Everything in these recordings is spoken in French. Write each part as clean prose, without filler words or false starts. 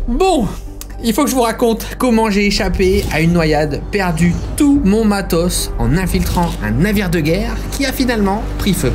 Bon, il faut que je vous raconte comment j'ai échappé à une noyade, perdu tout mon matos en infiltrant un navire de guerre qui a finalement pris feu.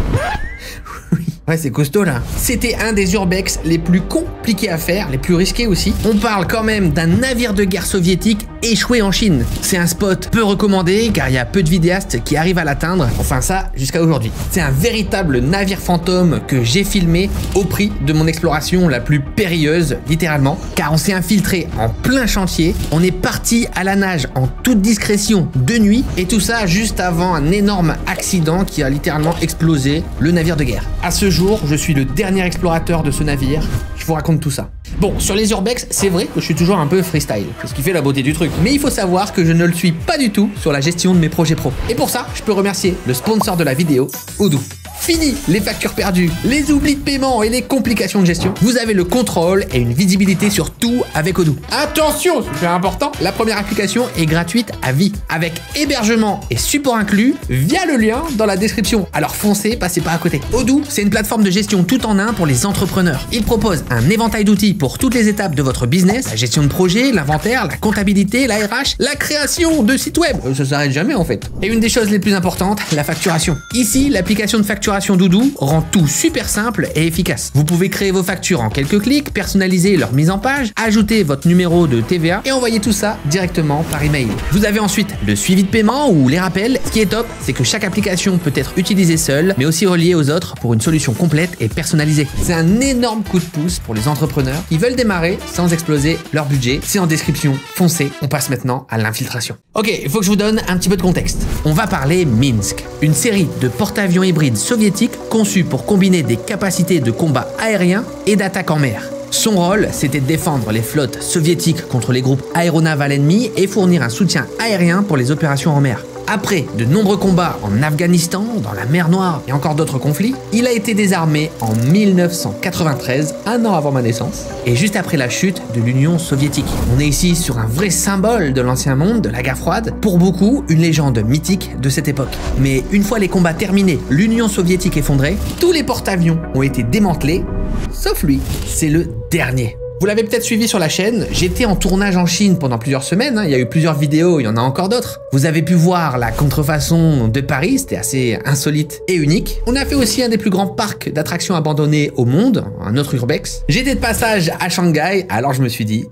Ouais, c'est costaud là. C'était un des urbex les plus compliqués à faire, les plus risqués aussi. On parle quand même d'un navire de guerre soviétique échoué en Chine. C'est un spot peu recommandé car il y a peu de vidéastes qui arrivent à l'atteindre. Enfin ça, jusqu'à aujourd'hui. C'est un véritable navire fantôme que j'ai filmé au prix de mon exploration la plus périlleuse, littéralement. Car on s'est infiltré en plein chantier. On est parti à la nage en toute discrétion de nuit. Et tout ça juste avant un énorme accident qui a littéralement explosé le navire de guerre. À ce jour, je suis le dernier explorateur de ce navire. Je vous raconte tout ça. Bon, sur les urbex, c'est vrai que je suis toujours un peu freestyle, c'est ce qui fait la beauté du truc. Mais il faut savoir que je ne le suis pas du tout sur la gestion de mes projets pro. Et pour ça, je peux remercier le sponsor de la vidéo, Odoo. Fini les factures perdues, les oublis de paiement et les complications de gestion. Vous avez le contrôle et une visibilité sur tout avec Odoo. Attention, c'est super important, la première application est gratuite à vie, avec hébergement et support inclus via le lien dans la description. Alors foncez, passez pas à côté. Odoo, c'est une plateforme de gestion tout en un pour les entrepreneurs. Il propose un éventail d'outils pour toutes les étapes de votre business, la gestion de projet, l'inventaire, la comptabilité, la RH, la création de sites web. Ça s'arrête jamais en fait. Et une des choses les plus importantes, la facturation. Ici, l'application de facturation d'Odoo rend tout super simple et efficace. Vous pouvez créer vos factures en quelques clics, personnaliser leur mise en page, ajouter votre numéro de TVA et envoyer tout ça directement par email. Vous avez ensuite le suivi de paiement ou les rappels. Ce qui est top, c'est que chaque application peut être utilisée seule, mais aussi reliée aux autres pour une solution complète et personnalisée. C'est un énorme coup de pouce pour les entrepreneurs qui veulent démarrer sans exploser leur budget. C'est en description, foncez. On passe maintenant à l'infiltration. Ok, il faut que je vous donne un petit peu de contexte. On va parler Minsk, une série de porte-avions hybrides soviétiques conçu pour combiner des capacités de combat aérien et d'attaque en mer. Son rôle, c'était de défendre les flottes soviétiques contre les groupes aéronavals ennemis et fournir un soutien aérien pour les opérations en mer. Après de nombreux combats en Afghanistan, dans la mer Noire et encore d'autres conflits, il a été désarmé en 1993, un an avant ma naissance, et juste après la chute de l'Union soviétique. On est ici sur un vrai symbole de l'ancien monde, de la guerre froide, pour beaucoup une légende mythique de cette époque. Mais une fois les combats terminés, l'Union soviétique effondrée, tous les porte-avions ont été démantelés, sauf lui, c'est le dernier. Vous l'avez peut-être suivi sur la chaîne, j'étais en tournage en Chine pendant plusieurs semaines, il y a eu plusieurs vidéos, il y en a encore d'autres. Vous avez pu voir la contrefaçon de Paris, c'était assez insolite et unique. On a fait aussi un des plus grands parcs d'attractions abandonnés au monde, un autre urbex. J'étais de passage à Shanghai, alors je me suis dit...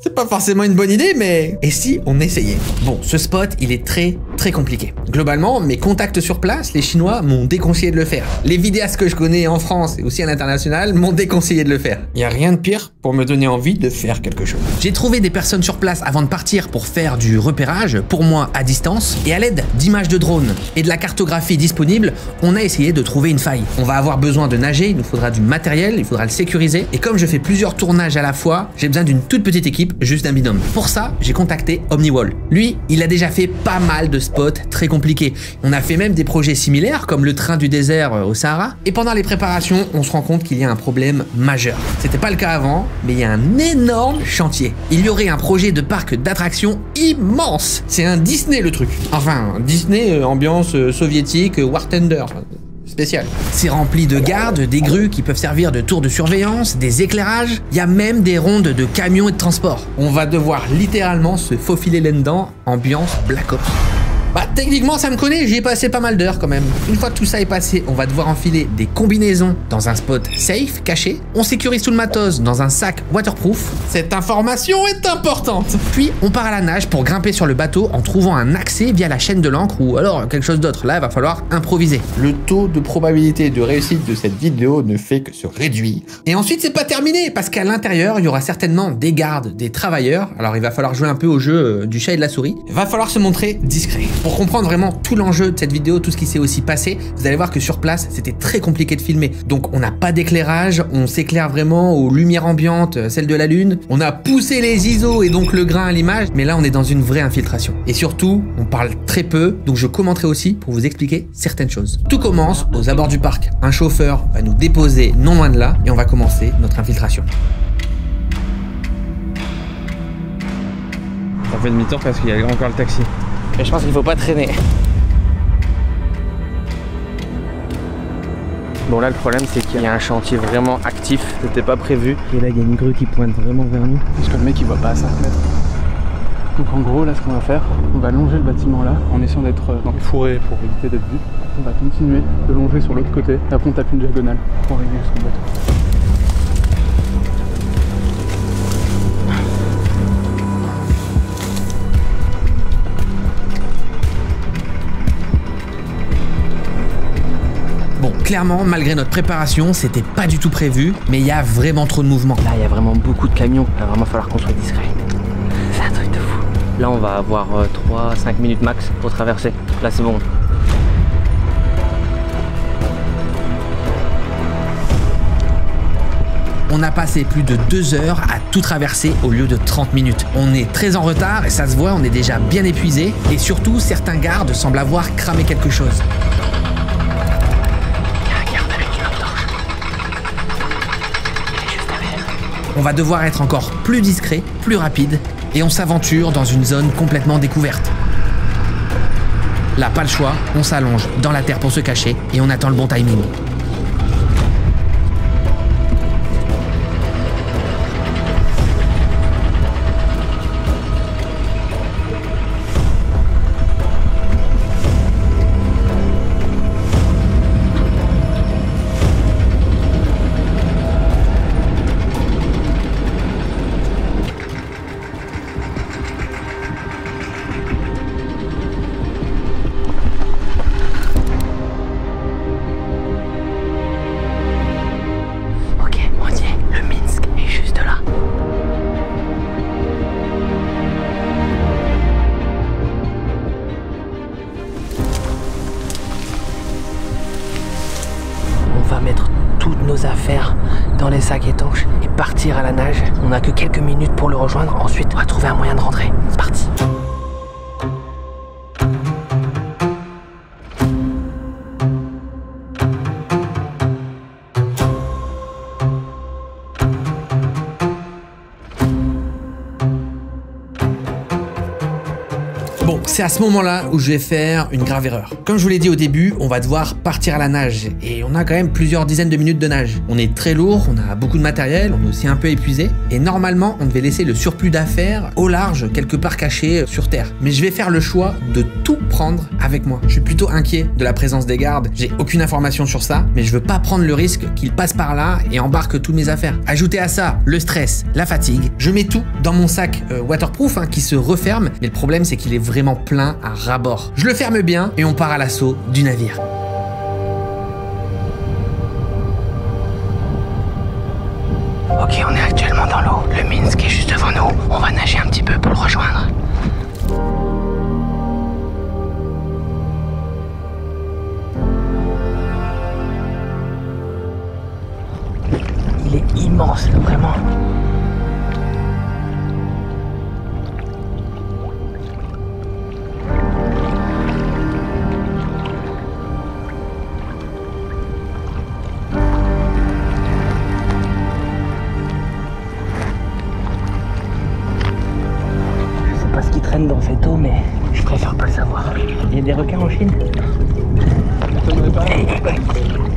c'est pas forcément une bonne idée, mais... et si on essayait? Bon, ce spot, il est très compliqué. Globalement, mes contacts sur place, les Chinois, m'ont déconseillé de le faire. Les vidéastes que je connais en France et aussi à l'international m'ont déconseillé de le faire. Il n'y a rien de pire pour me donner envie de faire quelque chose. J'ai trouvé des personnes sur place avant de partir pour faire du repérage, pour moi à distance, et à l'aide d'images de drones et de la cartographie disponible, on a essayé de trouver une faille. On va avoir besoin de nager, il nous faudra du matériel, il faudra le sécuriser, et comme je fais plusieurs tournages à la fois, j'ai besoin d'une toute petite équipe, juste d'un binôme. Pour ça, j'ai contacté OmniWall. Lui, il a déjà fait pas mal de spots très compliqués. On a fait même des projets similaires, comme le train du désert au Sahara. Et pendant les préparations, on se rend compte qu'il y a un problème majeur. C'était pas le cas avant, mais il y a un énorme chantier. Il y aurait un projet de parc d'attractions immense. C'est un Disney le truc. Enfin, Disney ambiance soviétique, War Thunder. Spécial. C'est rempli de gardes, des grues qui peuvent servir de tours de surveillance, des éclairages, il y a même des rondes de camions et de transport. On va devoir littéralement se faufiler là-dedans, ambiance Black Ops. Bah techniquement ça me connaît, j'y ai passé pas mal d'heures quand même. Une fois que tout ça est passé, on va devoir enfiler des combinaisons dans un spot safe, caché. On sécurise tout le matos dans un sac waterproof. Cette information est importante. Puis on part à la nage pour grimper sur le bateau en trouvant un accès via la chaîne de l'ancre ou alors quelque chose d'autre. Là il va falloir improviser. Le taux de probabilité de réussite de cette vidéo ne fait que se réduire. Et ensuite c'est pas terminé parce qu'à l'intérieur il y aura certainement des gardes, des travailleurs. Alors il va falloir jouer un peu au jeu du chat et de la souris. Il va falloir se montrer discret. Pour comprendre vraiment tout l'enjeu de cette vidéo, tout ce qui s'est aussi passé, vous allez voir que sur place, c'était très compliqué de filmer. Donc on n'a pas d'éclairage, on s'éclaire vraiment aux lumières ambiantes, celles de la lune. On a poussé les ISO et donc le grain à l'image, mais là on est dans une vraie infiltration. Et surtout, on parle très peu, donc je commenterai aussi pour vous expliquer certaines choses. Tout commence aux abords du parc. Un chauffeur va nous déposer non loin de là et on va commencer notre infiltration. On fait demi-tour parce qu'il y a encore le taxi. Mais je pense qu'il faut pas traîner. Bon là le problème c'est qu'il y a un chantier vraiment actif, c'était pas prévu. Et là il y a une grue qui pointe vraiment vers nous. Parce que le mec il voit pas à 5 mètres. Donc en gros là ce qu'on va faire, on va longer le bâtiment là en essayant d'être dans les fourrés pour éviter d'être vu. On va continuer de longer sur l'autre côté et après on tape une diagonale pour arriver jusqu'au bateau. Bon, clairement, malgré notre préparation, c'était pas du tout prévu, mais il y a vraiment trop de mouvement. Là il y a vraiment beaucoup de camions, il va vraiment falloir qu'on soit discret. C'est un truc de fou. Là on va avoir 3-5 minutes max pour traverser. Là c'est bon. On a passé plus de 2 heures à tout traverser au lieu de 30 minutes. On est très en retard et ça se voit, on est déjà bien épuisé. Et surtout, certains gardes semblent avoir cramé quelque chose. On va devoir être encore plus discret, plus rapide, et on s'aventure dans une zone complètement découverte. Là, pas le choix, on s'allonge dans la terre pour se cacher, et on attend le bon timing. On va mettre toutes nos affaires dans les sacs étanches et partir à la nage. On n'a que quelques minutes pour le rejoindre. Ensuite, on va trouver un moyen de rentrer. C'est parti. Bon, c'est à ce moment-là où je vais faire une grave erreur. Comme je vous l'ai dit au début, on va devoir partir à la nage et on a quand même plusieurs dizaines de minutes de nage. On est très lourd, on a beaucoup de matériel, on est aussi un peu épuisé et normalement, on devait laisser le surplus d'affaires au large, quelque part caché sur terre. Mais je vais faire le choix de tout prendre avec moi. Je suis plutôt inquiet de la présence des gardes, j'ai aucune information sur ça, mais je veux pas prendre le risque qu'ils passent par là et embarquent toutes mes affaires. Ajoutez à ça le stress, la fatigue, je mets tout dans mon sac waterproof qui se referme, mais le problème c'est qu'il est vraiment plein à ras-bord. Je le ferme bien et on part à l'assaut du navire. Ok, on est actuellement dans l'eau. Le Minsk est juste devant nous. On va nager un petit peu pour le rejoindre. Il est immense, vraiment. Dans cette eau, mais je préfère pas le savoir. Il y a des requins en Chine.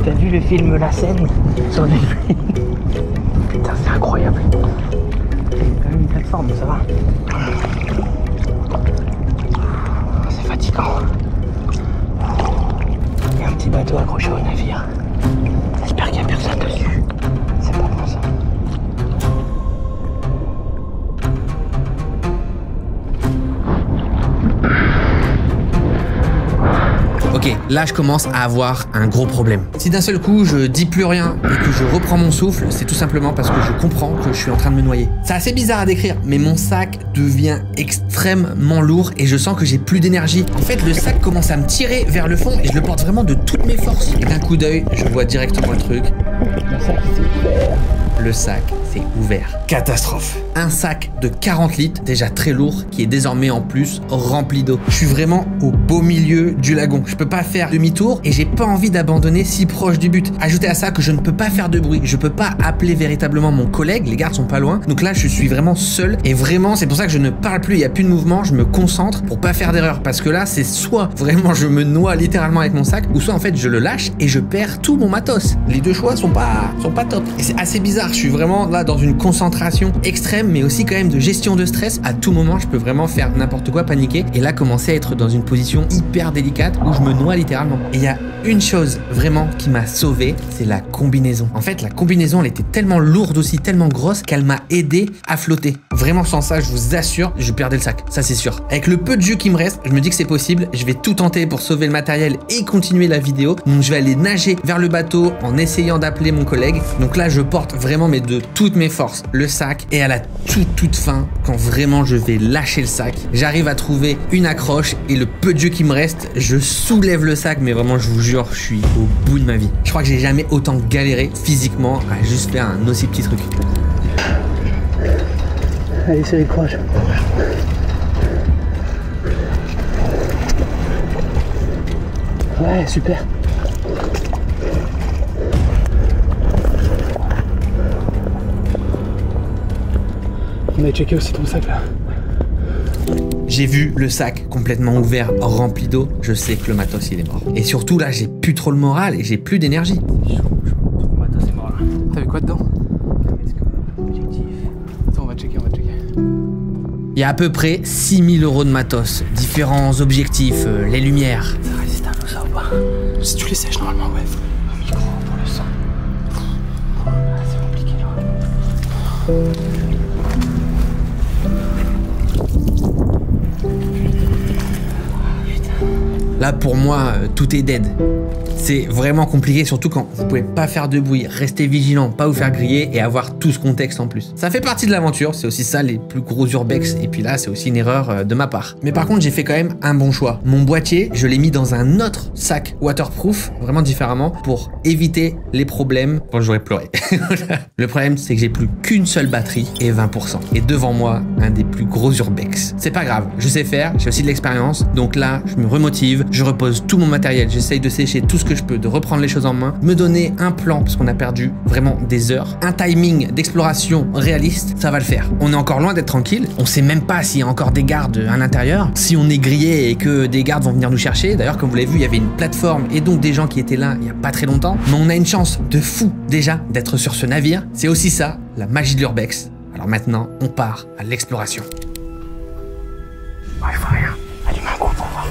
T'as vu le film La Seine sur Netflix? Putain, c'est incroyable. Il y a quand même une plateforme, ça va. C'est fatigant. Il y a un petit bateau accroché au navire. J'espère qu'il n'y a personne dessus. C'est pas bon ça. Ok, là je commence à avoir un gros problème. Si d'un seul coup je dis plus rien et que je reprends mon souffle, c'est tout simplement parce que je comprends que je suis en train de me noyer. C'est assez bizarre à décrire, mais mon sac devient extrêmement lourd et je sens que j'ai plus d'énergie. En fait, le sac commence à me tirer vers le fond et je le porte vraiment de toutes mes forces. Et d'un coup d'œil, je vois directement le truc. Le sac c'est ouvert. Catastrophe. Un sac de 40 litres, déjà très lourd, qui est désormais en plus rempli d'eau. Je suis vraiment au beau milieu du lagon. Je peux pas faire demi-tour et j'ai pas envie d'abandonner si proche du but. Ajoutez à ça que je ne peux pas faire de bruit. Je peux pas appeler véritablement mon collègue. Les gardes sont pas loin. Donc là, je suis vraiment seul et vraiment, c'est pour ça que je ne parle plus. Il y a plus de mouvement. Je me concentre pour pas faire d'erreur parce que là, c'est soit vraiment je me noie littéralement avec mon sac ou soit en fait je le lâche et je perds tout mon matos. Les deux choix sont pas top. Et c'est assez bizarre. Je suis vraiment là dans une concentration extrême mais aussi quand même de gestion de stress. À tout moment, je peux vraiment faire n'importe quoi, paniquer et là commencer à être dans une position hyper délicate où je me noie littéralement. Et il y a une chose vraiment qui m'a sauvé, c'est la combinaison. En fait, la combinaison, elle était tellement lourde aussi, tellement grosse qu'elle m'a aidé à flotter. Vraiment sans ça, je vous assure, je perdais le sac. Ça, c'est sûr. Avec le peu de jus qui me reste, je me dis que c'est possible. Je vais tout tenter pour sauver le matériel et continuer la vidéo. Donc, je vais aller nager vers le bateau en essayant d'appeler mon collègue. Donc là, je porte vraiment, mais de toutes mes forces, le sac. Et à la toute fin, quand vraiment je vais lâcher le sac, j'arrive à trouver une accroche et le peu de jus qui me reste, je soulève le sac. Mais vraiment, je vous jure, je suis au bout de ma vie. Je crois que j'ai jamais autant galéré physiquement à juste faire un aussi petit truc. Allez, c'est courage. Ouais, super. On a checké aussi ton sac là. J'ai vu le sac complètement ouvert, rempli d'eau. Je sais que le matos, il est mort. Et surtout, là, j'ai plus trop le moral et j'ai plus d'énergie. C'est chaud. Le matos est mort là. T'avais quoi dedans? Objectif. Attends, on va checker. Il y a à peu près 6000 € de matos. Différents objectifs, les lumières. Ça résiste à l'eau ça ou pas? Si tu les sèches normalement, ouais. Le micro pour le son. Ah, c'est compliqué là. Là, pour moi, tout est dead. C'est vraiment compliqué, surtout quand vous pouvez pas faire de bruit, rester vigilant, pas vous faire griller et avoir tout ce contexte en plus. Ça fait partie de l'aventure, c'est aussi ça les plus gros urbex, et puis là c'est aussi une erreur de ma part. Mais par contre j'ai fait quand même un bon choix. Mon boîtier, je l'ai mis dans un autre sac waterproof, vraiment différemment, pour éviter les problèmes. Bon, j'aurais pleuré. Le problème c'est que j'ai plus qu'une seule batterie et 20%. Et devant moi, un des plus gros urbex. C'est pas grave, je sais faire, j'ai aussi de l'expérience, donc là je me remotive, je repose tout mon matériel, j'essaye de sécher tout ce que je peux, de reprendre les choses en main, me donner un plan parce qu'on a perdu vraiment des heures, un timing d'exploration réaliste, ça va le faire. On est encore loin d'être tranquille, on sait même pas s'il y a encore des gardes à l'intérieur, si on est grillé et que des gardes vont venir nous chercher. D'ailleurs, comme vous l'avez vu, il y avait une plateforme et donc des gens qui étaient là il y a pas très longtemps, mais on a une chance de fou déjà d'être sur ce navire. C'est aussi ça, la magie de l'urbex. Alors maintenant, on part à l'exploration. Ouais, il faut rien. Allume un coup pour voir.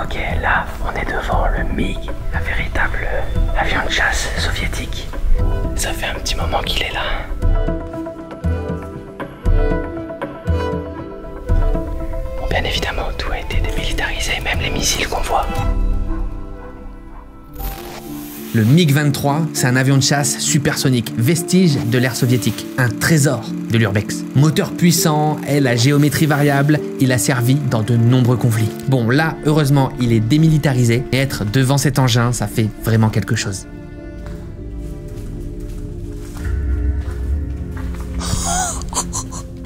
Ok, là, on est devant le MiG, la véritable avion de chasse soviétique. Ça fait un petit moment qu'il est là. Bon, bien évidemment, tout a été démilitarisé, même les missiles qu'on voit. Le MiG-23, c'est un avion de chasse supersonique, vestige de l'ère soviétique, un trésor de l'urbex. Moteur puissant, aile à géométrie variable, il a servi dans de nombreux conflits. Bon, là, heureusement, il est démilitarisé, et être devant cet engin, ça fait vraiment quelque chose.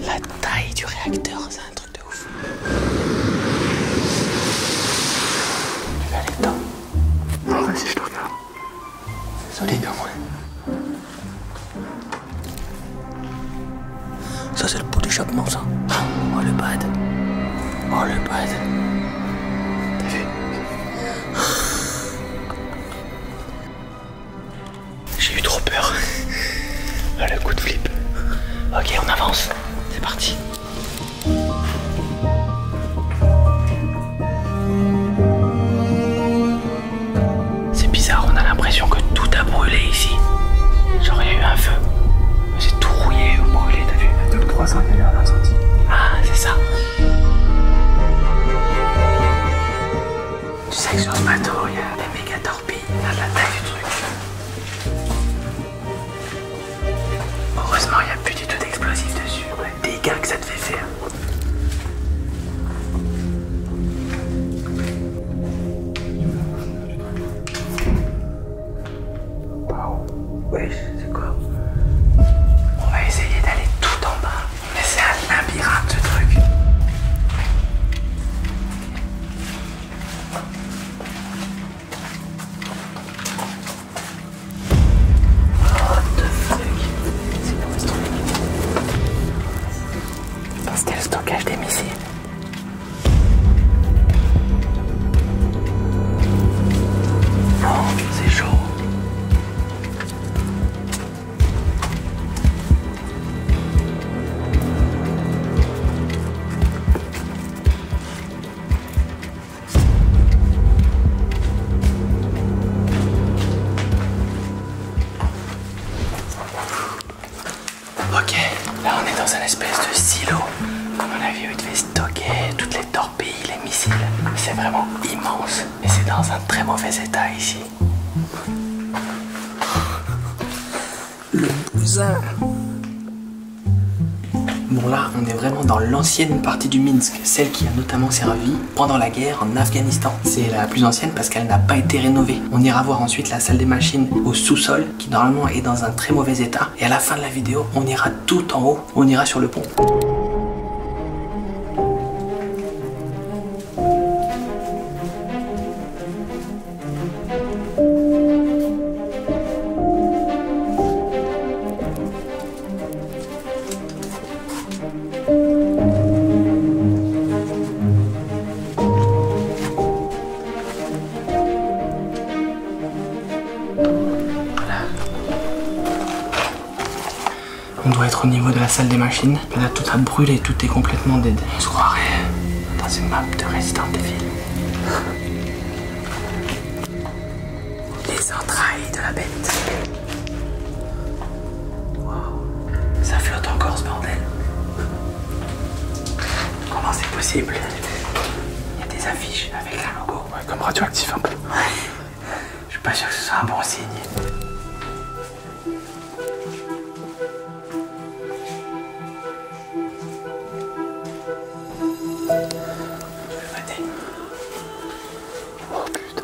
La taille du réacteur, c'est un truc de ouf. Tu vas aller dedans? Non, vas-y, je te regarde. C'est solide au moins. Ça c'est le pot d'échappement ça. Oh le bad. Oh le bad. T'as vu? J'ai eu trop peur. Ah, le coup de flip. Ok, on avance. C'est parti. C'est bizarre, on a l'impression que tout a brûlé ici. Genre il y a eu un feu. Mais c'est tout rouillé ou brûlé, t'as vu? Dans le 300, il y a eu un incendie. Ah, c'est ça. Tu sais que sur ce Ouais, c'est quoi? On va essayer d'aller tout en bas. Mais c'est un labyrinthe ce truc. What the fuck? C'est quoi ce truc? Je pense que c'était le stockage des missiles. Non, c'est chaud. Ok, là on est dans un espèce de silo. À mon avis, où il devait stocker toutes les torpilles, les missiles. C'est vraiment immense. Et c'est dans un très mauvais état ici. Le bousin. Bon là, on est vraiment dans l'ancienne partie du Minsk, celle qui a notamment servi pendant la guerre en Afghanistan. C'est la plus ancienne parce qu'elle n'a pas été rénovée. On ira voir ensuite la salle des machines au sous-sol, qui normalement est dans un très mauvais état. Et à la fin de la vidéo, on ira tout en haut, on ira sur le pont. On doit être au niveau de la salle des machines. Là, tout a brûlé, tout est complètement dead. On se croirait dans une map de Resident Evil. Les entrailles de la bête. Wow. Ça flotte encore ce bordel. Comment c'est possible? Il y a des affiches avec un logo. Ouais, comme radioactif un peu. Je suis pas sûr que ce soit un bon signe. Oh putain.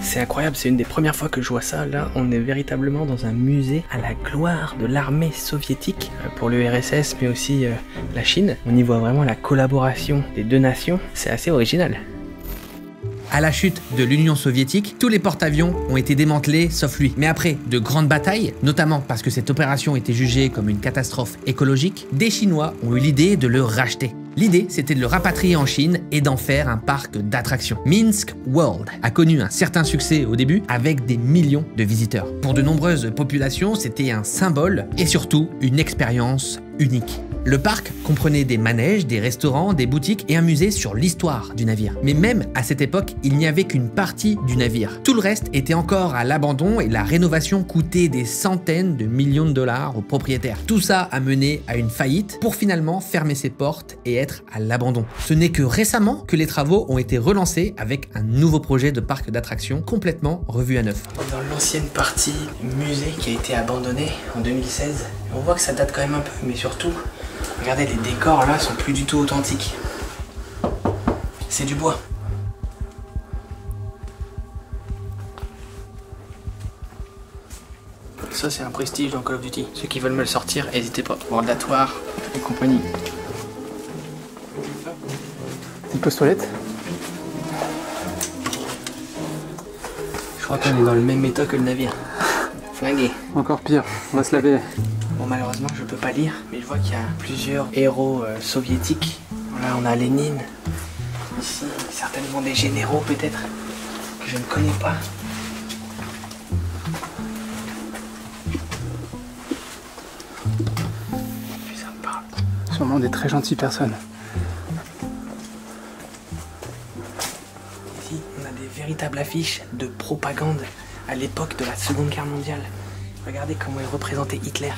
C'est incroyable, c'est une des premières fois que je vois ça. Là, on est véritablement dans un musée à la gloire de l'armée soviétique pour le RSS, mais aussi la Chine. On y voit vraiment la collaboration des deux nations. C'est assez original. À la chute de l'Union soviétique, tous les porte-avions ont été démantelés sauf lui. Mais après de grandes batailles, notamment parce que cette opération était jugée comme une catastrophe écologique, des Chinois ont eu l'idée de le racheter. L'idée, c'était de le rapatrier en Chine et d'en faire un parc d'attractions. Minsk World a connu un certain succès au début avec des millions de visiteurs. Pour de nombreuses populations, c'était un symbole et surtout une expérience unique. Le parc comprenait des manèges, des restaurants, des boutiques et un musée sur l'histoire du navire. Mais même à cette époque, il n'y avait qu'une partie du navire. Tout le reste était encore à l'abandon et la rénovation coûtait des centaines de millions de dollars aux propriétaires. Tout ça a mené à une faillite pour finalement fermer ses portes et être à l'abandon. Ce n'est que récemment que les travaux ont été relancés avec un nouveau projet de parc d'attractions complètement revu à neuf. Dans l'ancienne partie musée qui a été abandonnée en 2016, on voit que ça date quand même un peu, mais surtout, regardez, les décors là sont plus du tout authentiques. C'est du bois. Ça c'est un prestige dans Call of Duty. Ceux qui veulent me le sortir, n'hésitez pas. Bordatoire et compagnie. Petite pause toilette. Je crois qu'on est dans le même état que le navire. Flingué. Encore pire, on va se laver. Bon, malheureusement je peux pas lire, mais je vois qu'il y a plusieurs héros soviétiques. Là on a Lénine. Ici, certainement des généraux peut-être, que je ne connais pas. Puis ça me parle. Sûrement des très gentilles personnes. Ici, on a des véritables affiches de propagande à l'époque de la Seconde Guerre mondiale. Regardez comment est représenté Hitler.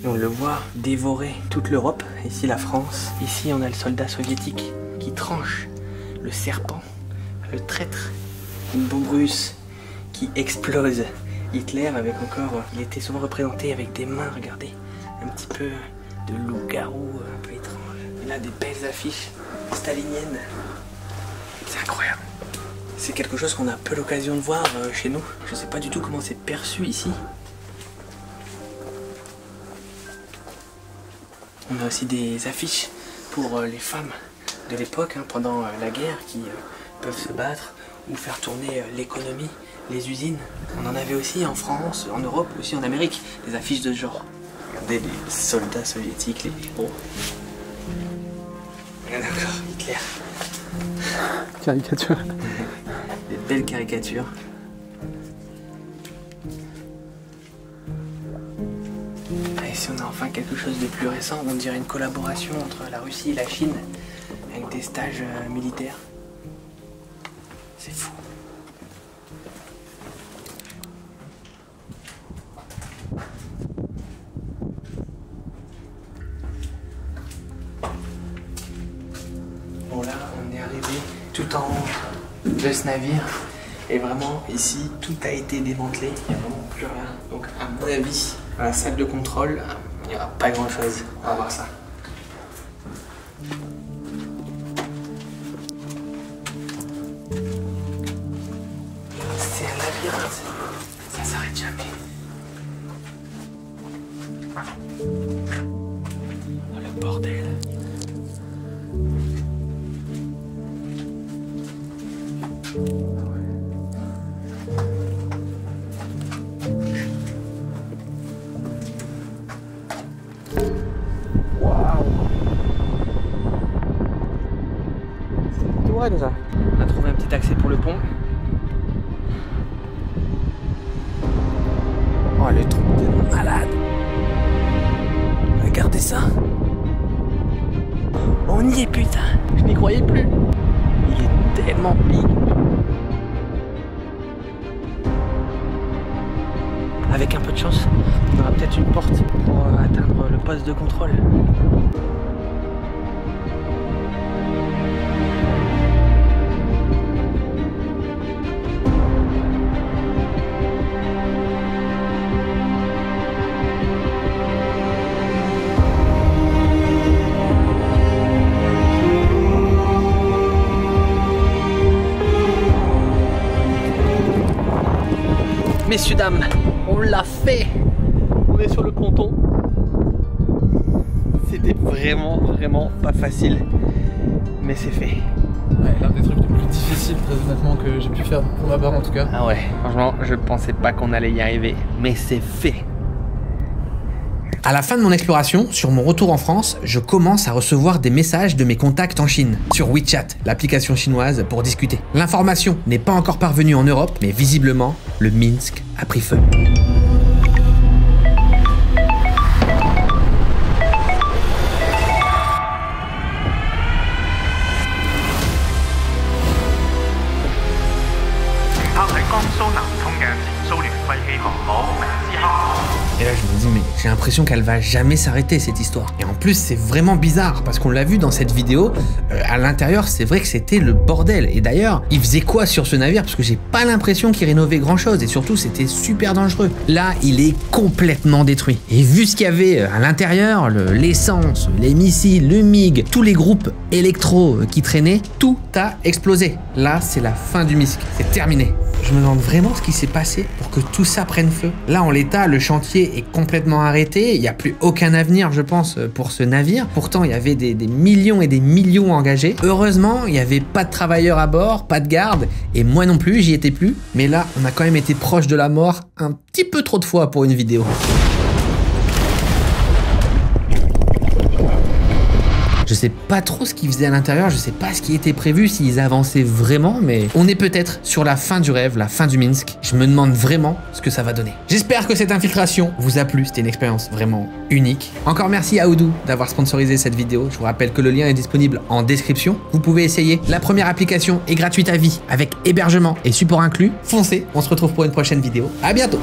Et on le voit dévorer toute l'Europe. Ici la France. Ici on a le soldat soviétique qui tranche le serpent le traître. Une bombe russe qui explose. Hitler avec encore... Il était souvent représenté avec des mains, regardez. Un petit peu de loup-garou, un peu étrange. Et là, des belles affiches staliniennes. C'est incroyable. C'est quelque chose qu'on a peu l'occasion de voir chez nous. Je sais pas du tout comment c'est perçu ici. On a aussi des affiches pour les femmes de l'époque, hein, pendant la guerre, qui peuvent se battre ou faire tourner l'économie, les usines. On en avait aussi en France, en Europe, aussi en Amérique, des affiches de ce genre. Regardez les soldats soviétiques, les héros. Regardez encore Hitler. Caricature. Des belles caricatures. Et ici on a enfin quelque chose de plus récent, on dirait une collaboration entre la Russie et la Chine, avec des stages militaires. C'est fou. Bon là, on est arrivé tout en haut de ce navire. Et vraiment, ici, tout a été démantelé. Il n'y a vraiment plus rien. Donc, à mon avis, à la salle de contrôle, il n'y aura pas grand-chose. On va voir ça. C'est un labyrinthe. Ça s'arrête jamais. Oh, le bordel. Ça. On a trouvé un petit accès pour le pont. Oh, le truc de malade. Regardez ça. On y est, putain. Je n'y croyais plus. Il est tellement big. Avec un peu de chance, on aura peut-être une porte pour atteindre le poste de contrôle. Messieurs, dames, on l'a fait. On est sur le ponton. C'était vraiment pas facile. Mais c'est fait. Ouais, l'un des trucs les plus difficiles, très honnêtement, que j'ai pu faire pour ma part en tout cas. Ah ouais, franchement, je pensais pas qu'on allait y arriver. Mais c'est fait. À la fin de mon exploration, sur mon retour en France, je commence à recevoir des messages de mes contacts en Chine, sur WeChat, l'application chinoise, pour discuter. L'information n'est pas encore parvenue en Europe, mais visiblement, le Minsk a pris feu. Et là je me dis mais j'ai l'impression qu'elle va jamais s'arrêter cette histoire. Et en plus c'est vraiment bizarre parce qu'on l'a vu dans cette vidéo, à l'intérieur c'est vrai que c'était le bordel. Et d'ailleurs il faisait quoi sur ce navire? Parce que j'ai pas l'impression qu'il rénovait grand chose et surtout c'était super dangereux. Là il est complètement détruit. Et vu ce qu'il y avait à l'intérieur, l'essence, les missiles, le MiG, tous les groupes électro qui traînaient, tout a explosé. Là c'est la fin du Minsk, c'est terminé. Je me demande vraiment ce qui s'est passé pour que tout ça prenne feu. Là, en l'état, le chantier est complètement arrêté. Il n'y a plus aucun avenir, je pense, pour ce navire. Pourtant, il y avait des millions et des millions engagés. Heureusement, il n'y avait pas de travailleurs à bord, pas de garde. Et moi non plus, j'y étais plus. Mais là, on a quand même été proche de la mort un petit peu trop de fois pour une vidéo. Je sais pas trop ce qu'ils faisaient à l'intérieur, je sais pas ce qui était prévu, s'ils avançaient vraiment, mais on est peut-être sur la fin du rêve, la fin du Minsk. Je me demande vraiment ce que ça va donner. J'espère que cette infiltration vous a plu, c'était une expérience vraiment unique. Encore merci à Odoo d'avoir sponsorisé cette vidéo. Je vous rappelle que le lien est disponible en description. Vous pouvez essayer. La première application est gratuite à vie, avec hébergement et support inclus. Foncez, on se retrouve pour une prochaine vidéo. À bientôt.